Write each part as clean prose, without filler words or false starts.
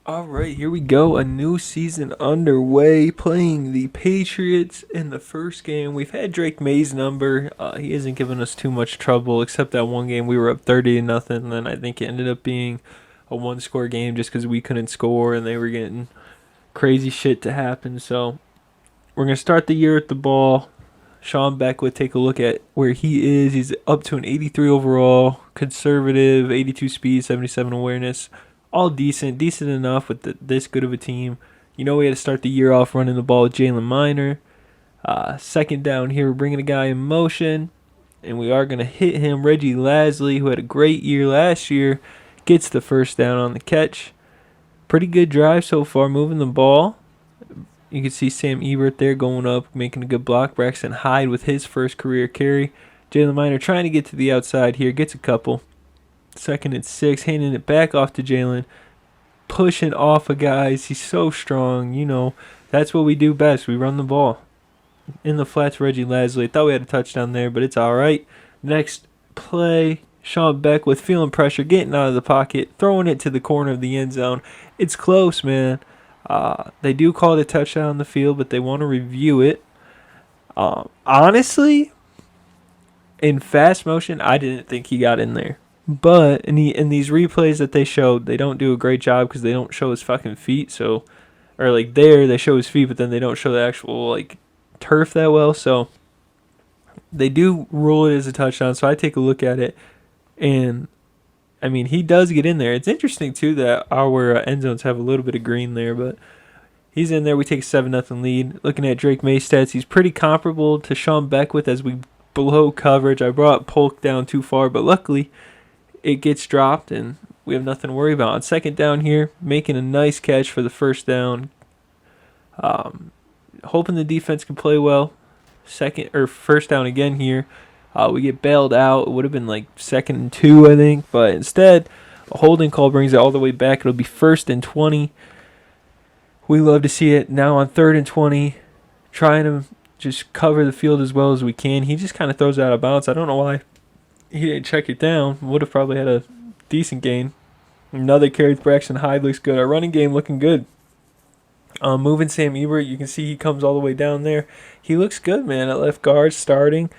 All right, here we go. A new season underway. Playing the Patriots in the first game. We've had Drake May's number. He hasn't given us too much trouble, except that one game we were up 30-0, and then I think it ended up being a one-score game just because we couldn't score and they were getting crazy shit to happen. So we're gonna start the year with the ball. Sean Beckwith, take a look at where he is. He's up to an 83 overall, conservative, 82 speed, 77 awareness. All decent enough with this good of a team. You know we had to start the year off running the ball with Jalen Miner. Second down here, we're bringing a guy in motion, and we are going to hit him. Reggie Lasley, who had a great year last year, gets the first down on the catch. Pretty good drive so far, moving the ball. You can see Sam Ebert there going up, making a good block. Braxton Hyde with his first career carry. Jalen Miner trying to get to the outside here, gets a couple. Second and 6, handing it back off to Jalen. Pushing off of guys. He's so strong. You know, that's what we do best. We run the ball. In the flats, Reggie Lasley. I thought we had a touchdown there, but it's all right. Next play, Sean Beckwith feeling pressure, getting out of the pocket, throwing it to the corner of the end zone. It's close, man. They do call it a touchdown on the field, but they want to review it. Honestly, in fast motion, I didn't think he got in there. But in these replays that they showed, they don't do a great job because they don't show his fucking feet. So, or like there, they show his feet, but then they don't show the actual like turf that well. So they do rule it as a touchdown. So I take a look at it, and I mean he does get in there. It's interesting too that our end zones have a little bit of green there, but he's in there. We take a 7-0 lead. Looking at Drake May's stats, he's pretty comparable to Sean Beckwith as we blow coverage. I brought Polk down too far, but luckily it gets dropped and we have nothing to worry about. On second down here, making a nice catch for the first down. Hoping the defense can play well. Second or first down again here. We get bailed out. It would have been like 2nd and 2, I think, but instead a holding call brings it all the way back. It'll be 1st and 20. We love to see it. Now on 3rd and 20, trying to just cover the field as well as we can. He just kind of throws it out of bounds. I don't know why he didn't check it down. Would have probably had a decent gain. Another carry with Braxton Hyde looks good. Our running game looking good. Moving Sam Ebert, you can see he comes all the way down there. He looks good, man, at left guard starting.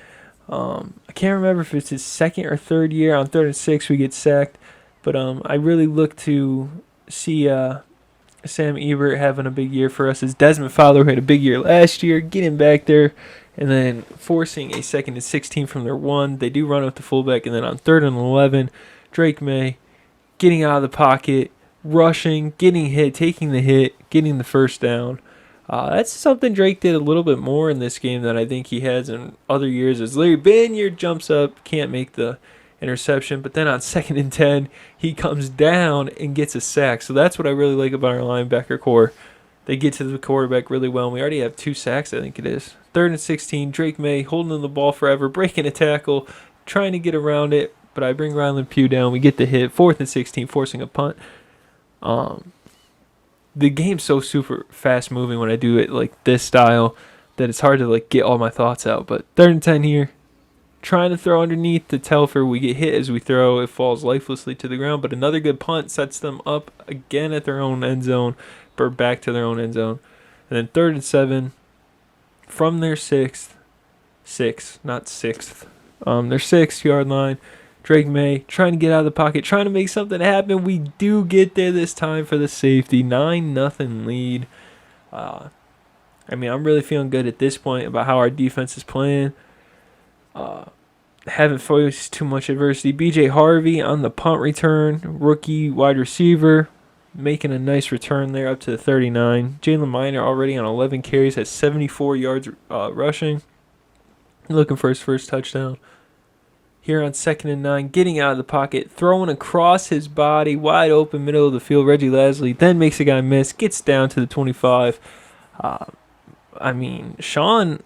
I can't remember if it's his 2nd or 3rd year. On 3rd and 6, we get sacked. But I really look to see Sam Ebert having a big year for us. As Desmond Fowler had a big year last year, getting back there, and then forcing a 2nd and 16 from their 1. They do run with the fullback, and then on 3rd and 11, Drake Maye getting out of the pocket, rushing, getting hit, taking the hit, getting the first down. That's something Drake did a little bit more in this game than I think he has in other years. As Larry Banyard jumps up, can't make the interception, but then on 2nd and 10, he comes down and gets a sack. So that's what I really like about our linebacker core. They get to the quarterback really well, and we already have 2 sacks, I think it is. 3rd and 16, Drake Maye holding the ball forever, breaking a tackle, trying to get around it, but I bring Ryland Pugh down. We get the hit. 4th and 16, forcing a punt. The game's so super fast moving when I do it like this style that it's hard to like get all my thoughts out. But 3rd and 10 here, trying to throw underneath to Telfer. We get hit as we throw. It falls lifelessly to the ground, but another good punt sets them up again at their own end zone, or back to their own end zone. And then 3rd and 7 from their 6th, not 6th, their 6-yard line. Drake Maye trying to get out of the pocket, trying to make something happen. We do get there this time for the safety. 9-0 lead. I mean, I'm really feeling good at this point about how our defense is playing. Haven't faced too much adversity. BJ Harvey on the punt return. Rookie wide receiver. Making a nice return there up to the 39. Jalen Miner already on 11 carries. Has 74 yards rushing. Looking for his first touchdown. Here on 2nd and 9, getting out of the pocket, throwing across his body, wide open, middle of the field. Reggie Lasley then makes a guy miss, gets down to the 25. I mean, Sean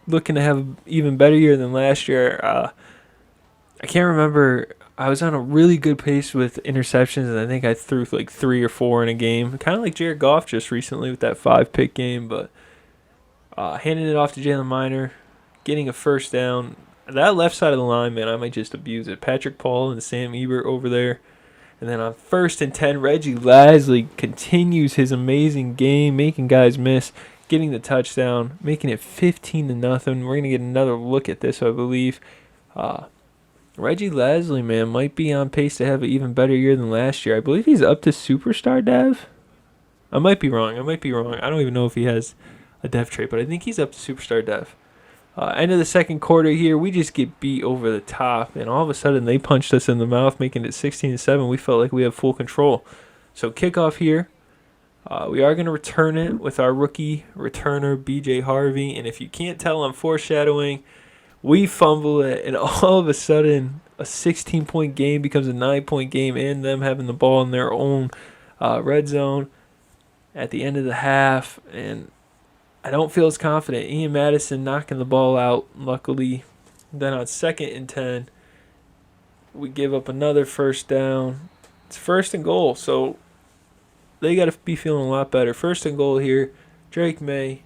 looking to have an even better year than last year. I can't remember. I was on a really good pace with interceptions, and I think I threw like 3 or 4 in a game. Kind of like Jared Goff just recently with that 5-pick game, but handing it off to Jalen Miner, getting a first down. That left side of the line, man, I might just abuse it. Patrick Paul and Sam Ebert over there. And then on 1st and 10, Reggie Lasley continues his amazing game, making guys miss, getting the touchdown, making it 15-0. We're going to get another look at this, I believe. Reggie Lasley, man, might be on pace to have an even better year than last year. I believe he's up to superstar dev. I might be wrong. I don't even know if he has a dev trait, but I think he's up to superstar dev. End of the second quarter here, we just get beat over the top, and all of a sudden they punched us in the mouth, making it 16-7. We felt like we had full control. So kickoff here, we are going to return it with our rookie returner, BJ Harvey, and if you can't tell, I'm foreshadowing. We fumble it, and all of a sudden a 16-point game becomes a 9-point game, and them having the ball in their own red zone at the end of the half, and I don't feel as confident. Ian Madison knocking the ball out, luckily. Then on 2nd and 10, we give up another first down. It's 1st and goal, so they got to be feeling a lot better. 1st and goal here. Drakemaye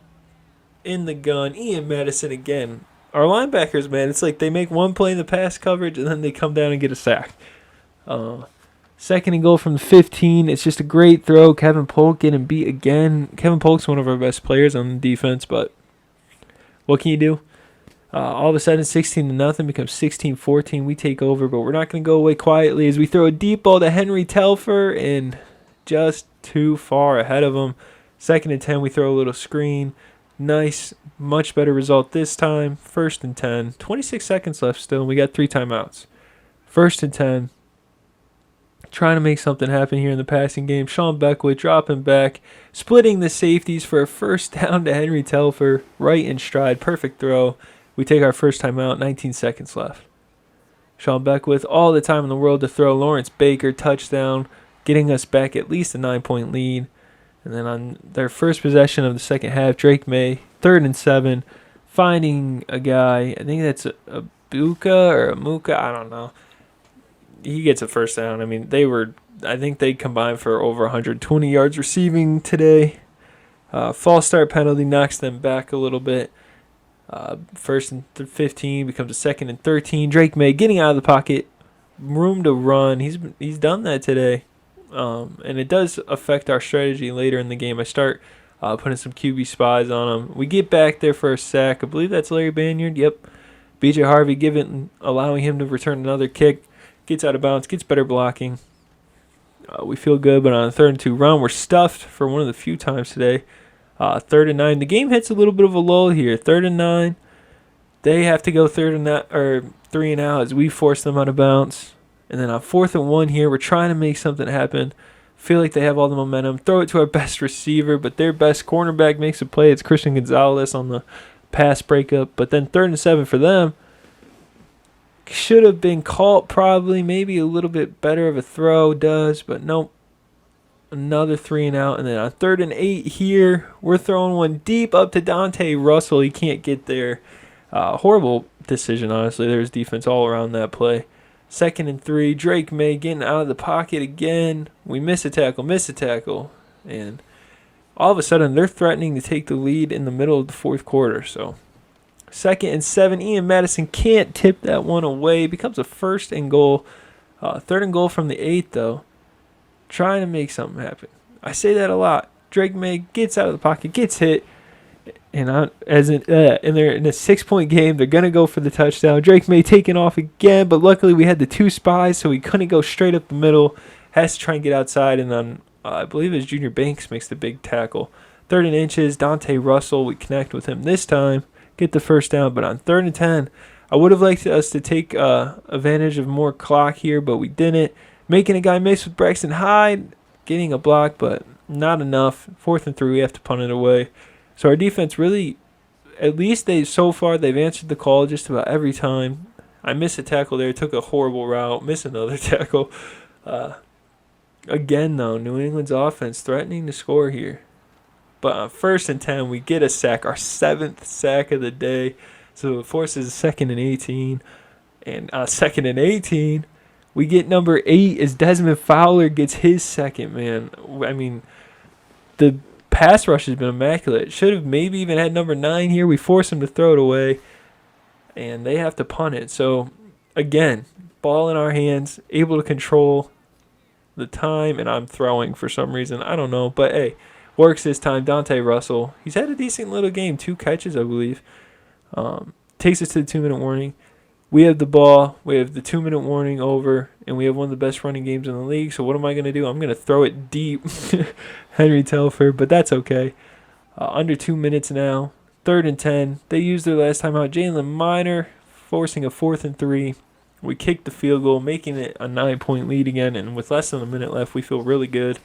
in the gun. Ian Madison again. Our linebackers, man, it's like they make one play in the pass coverage, and then they come down and get a sack. 2nd and goal from the 15. It's just a great throw. Kevin Polk getting beat again. Kevin Polk's one of our best players on the defense, but what can you do? All of a sudden, 16-0 becomes 16-14. We take over, but we're not going to go away quietly as we throw a deep ball to Henry Telfer, and just too far ahead of him. 2nd and 10, we throw a little screen. Nice, much better result this time. 1st and 10. 26 seconds left still, and we got 3 timeouts. 1st and 10. Trying to make something happen here in the passing game. Sean Beckwith dropping back, splitting the safeties for a first down to Henry Telfer, right in stride. Perfect throw. We take our first time out, 19 seconds left. Sean Beckwith, all the time in the world to throw. Lawrence Baker, touchdown, getting us back at least a 9-point lead. And then on their first possession of the second half, Drakemaye, 3rd and 7, finding a guy. I think that's a Buka or a Muka, I don't know. He gets a first down. I mean, I think they combined for over 120 yards receiving today. False start penalty knocks them back a little bit. 1st and 15 becomes a 2nd and 13. Drakemaye getting out of the pocket, room to run. He's done that today, and it does affect our strategy later in the game. I start putting some QB spies on him. We get back there for a sack. I believe that's Larry Banyard. Yep. BJ Harvey allowing him to return another kick. Gets out of bounds, gets better blocking. We feel good, but on a 3rd and 2 run, we're stuffed for one of the few times today. 3rd and 9. The game hits a little bit of a lull here. 3rd and 9. They have to go 3 and out as we force them out of bounds. And then on 4th and 1 here, we're trying to make something happen. Feel like they have all the momentum. Throw it to our best receiver, but their best cornerback makes a play. It's Christian Gonzalez on the pass breakup. But then 3rd and 7 for them. Should have been caught probably. Maybe a little bit better of a throw does, but nope. Another 3 and out. And then on 3rd and 8 here, we're throwing one deep up to Dante Russell. He can't get there. Horrible decision, honestly. There's defense all around that play. 2nd and 3. Drakemaye getting out of the pocket again. We miss a tackle. And all of a sudden, they're threatening to take the lead in the middle of the 4th quarter. So 2nd and 7. Ian Madison can't tip that one away. It becomes a 1st and goal. 3rd and goal from the 8, though. Trying to make something happen. I say that a lot. Drakemaye gets out of the pocket, gets hit. And they're in a 6-point game. They're going to go for the touchdown. Drakemaye taking off again, but luckily we had the 2 spies, so he couldn't go straight up the middle. Has to try and get outside, and then I believe it's Junior Banks makes the big tackle. 3rd and inches, Dante Russell. We connect with him this time. Get the first down, but on 3rd and 10, I would have liked us to take advantage of more clock here, but we didn't. Making a guy miss with Braxton Hyde, getting a block, but not enough. 4th and 3, we have to punt it away. So our defense really, at least they've answered the call just about every time. I missed a tackle there, took a horrible route, missed another tackle. Again, though, New England's offense threatening to score here. But on 1st and 10, we get a sack, our 7th sack of the day. So it forces a 2nd and 18. And on 2nd and 18, we get number 8 as Desmond Fowler gets his second, man. I mean, the pass rush has been immaculate. Should have maybe even had number 9 here. We force him to throw it away, and they have to punt it. So, again, ball in our hands, able to control. the time, and I'm throwing for some reason. I don't know. But, hey, works this time. Dante Russell. He's had a decent little game. 2 catches, I believe. Takes us to the 2-minute warning. We have the ball. We have the 2-minute warning over, and we have one of the best running games in the league. So what am I going to do? I'm going to throw it deep. Henry Telford, but that's okay. Under 2 minutes now. 3rd and 10. They used their last time out. Jalen Miner forcing a 4th and 3. We kicked the field goal, making it a 9-point lead again. And with less than a minute left, we feel really good.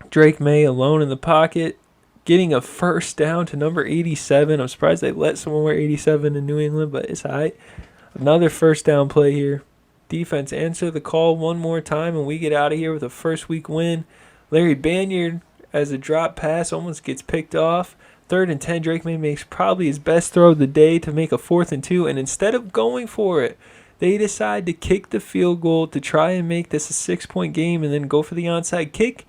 Drakemaye alone in the pocket, getting a first down to number 87. I'm surprised they let someone wear 87 in New England, but it's all right. Another first down play here. Defense answer the call one more time, and we get out of here with a first week win. Larry Banyard, as a drop pass, almost gets picked off. 3rd and 10, Drakemaye makes probably his best throw of the day to make a 4th and 2, and instead of going for it, they decide to kick the field goal to try and make this a 6-point game and then go for the onside kick.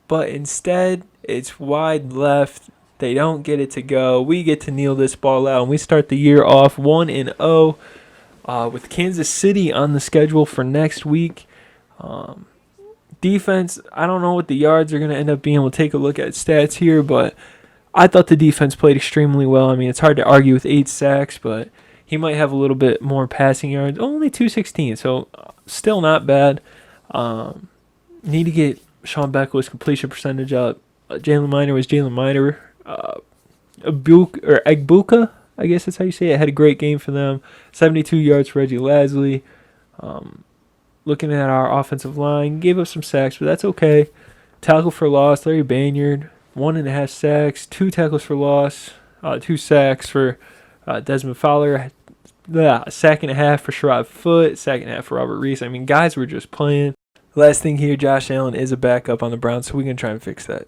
But instead, it's wide left. They don't get it to go. We get to kneel this ball out, and we start the year off 1-0 with Kansas City on the schedule for next week. Defense, I don't know what the yards are going to end up being. We'll take a look at stats here, but I thought the defense played extremely well. I mean, it's hard to argue with 8 sacks, but he might have a little bit more passing yards. Only 216, so still not bad. Need to get Sean Beckwith's completion percentage up. Jalen Miner was Jalen Miner. Egbuka, I guess that's how you say it, had a great game for them. 72 yards for Reggie Lasley. Looking at our offensive line, gave up some sacks, but that's okay. Tackle for loss, Larry Banyard, 1.5 sacks, 2 tackles for loss, 2 sacks for Desmond Fowler, a sack and a half for Sherrod Foote, sack and a half for Robert Reese. I mean, guys were just playing. Last thing here, Josh Allen is a backup on the Browns, so we can try and fix that.